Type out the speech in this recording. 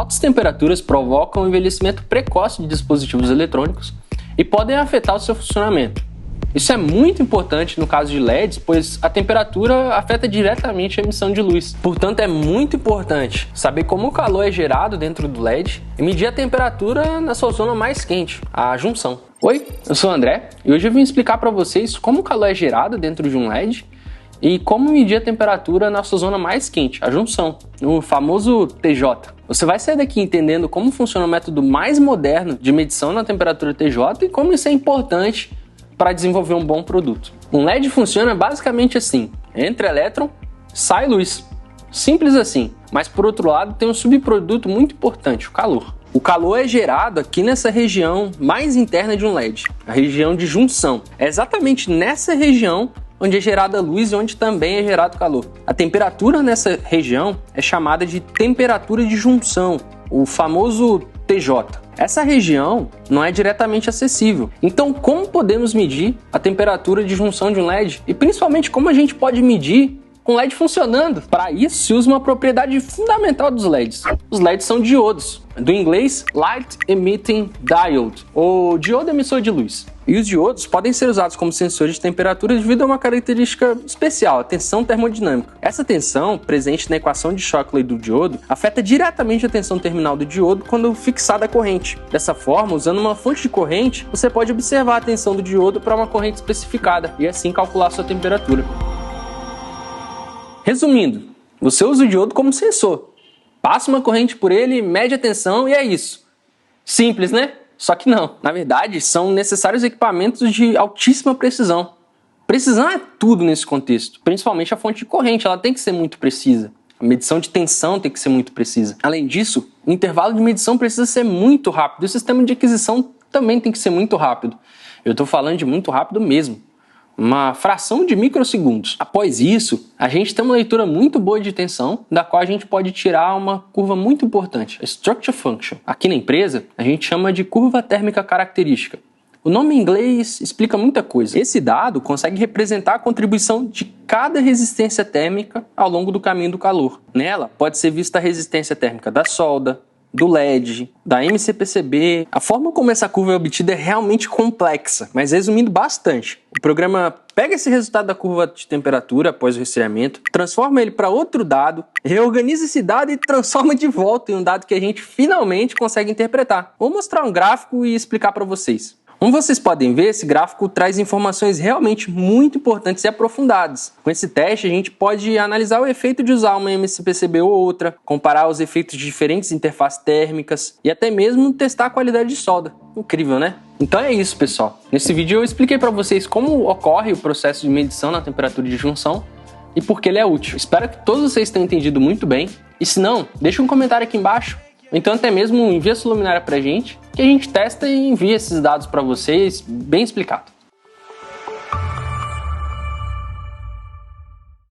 Altas temperaturas provocam o envelhecimento precoce de dispositivos eletrônicos e podem afetar o seu funcionamento. Isso é muito importante no caso de LEDs, pois a temperatura afeta diretamente a emissão de luz. Portanto, é muito importante saber como o calor é gerado dentro do LED e medir a temperatura na sua zona mais quente, a junção. Oi, eu sou o André e hoje eu vim explicar para vocês como o calor é gerado dentro de um LED e como medir a temperatura na sua zona mais quente, a junção, o famoso TJ. Você vai sair daqui entendendo como funciona o método mais moderno de medição na temperatura TJ e como isso é importante para desenvolver um bom produto. Um LED funciona basicamente assim: entra elétron, sai luz. Simples assim. Mas por outro lado tem um subproduto muito importante, o calor. O calor é gerado aqui nessa região mais interna de um LED, a região de junção. É exatamente nessa região onde é gerada a luz e onde também é gerado calor. A temperatura nessa região é chamada de temperatura de junção, o famoso TJ. Essa região não é diretamente acessível. Então, como podemos medir a temperatura de junção de um LED? E principalmente, como a gente pode medir com o LED funcionando? Para isso, se usa uma propriedade fundamental dos LEDs. Os LEDs são diodos, do inglês Light Emitting Diode, ou diodo emissor de luz. E os diodos podem ser usados como sensores de temperatura devido a uma característica especial, a tensão termodinâmica. Essa tensão, presente na equação de Shockley do diodo, afeta diretamente a tensão terminal do diodo quando fixada a corrente. Dessa forma, usando uma fonte de corrente, você pode observar a tensão do diodo para uma corrente especificada e assim calcular sua temperatura. Resumindo, você usa o diodo como sensor. Passa uma corrente por ele, mede a tensão e é isso. Simples, né? Só que não. Na verdade, são necessários equipamentos de altíssima precisão. Precisão é tudo nesse contexto, principalmente a fonte de corrente, ela tem que ser muito precisa. A medição de tensão tem que ser muito precisa. Além disso, o intervalo de medição precisa ser muito rápido e o sistema de aquisição também tem que ser muito rápido. Eu estou falando de muito rápido mesmo. Uma fração de microsegundos. Após isso, a gente tem uma leitura muito boa de tensão, da qual a gente pode tirar uma curva muito importante, a Structure Function. Aqui na empresa, a gente chama de curva térmica característica. O nome em inglês explica muita coisa. Esse dado consegue representar a contribuição de cada resistência térmica ao longo do caminho do calor. Nela, pode ser vista a resistência térmica da solda, do LED, da MCPCB. A forma como essa curva é obtida é realmente complexa, mas resumindo bastante, o programa pega esse resultado da curva de temperatura após o resfriamento, transforma ele para outro dado, reorganiza esse dado e transforma de volta em um dado que a gente finalmente consegue interpretar. Vou mostrar um gráfico e explicar para vocês. Como vocês podem ver, esse gráfico traz informações realmente muito importantes e aprofundadas. Com esse teste, a gente pode analisar o efeito de usar uma MCPCB ou outra, comparar os efeitos de diferentes interfaces térmicas e até mesmo testar a qualidade de solda. Incrível, né? Então é isso, pessoal. Nesse vídeo eu expliquei para vocês como ocorre o processo de medição na temperatura de junção e por que ele é útil. Espero que todos vocês tenham entendido muito bem. E se não, deixa um comentário aqui embaixo. Ou então até mesmo envia sua luminária pra gente, que a gente testa e envia esses dados para vocês bem explicado.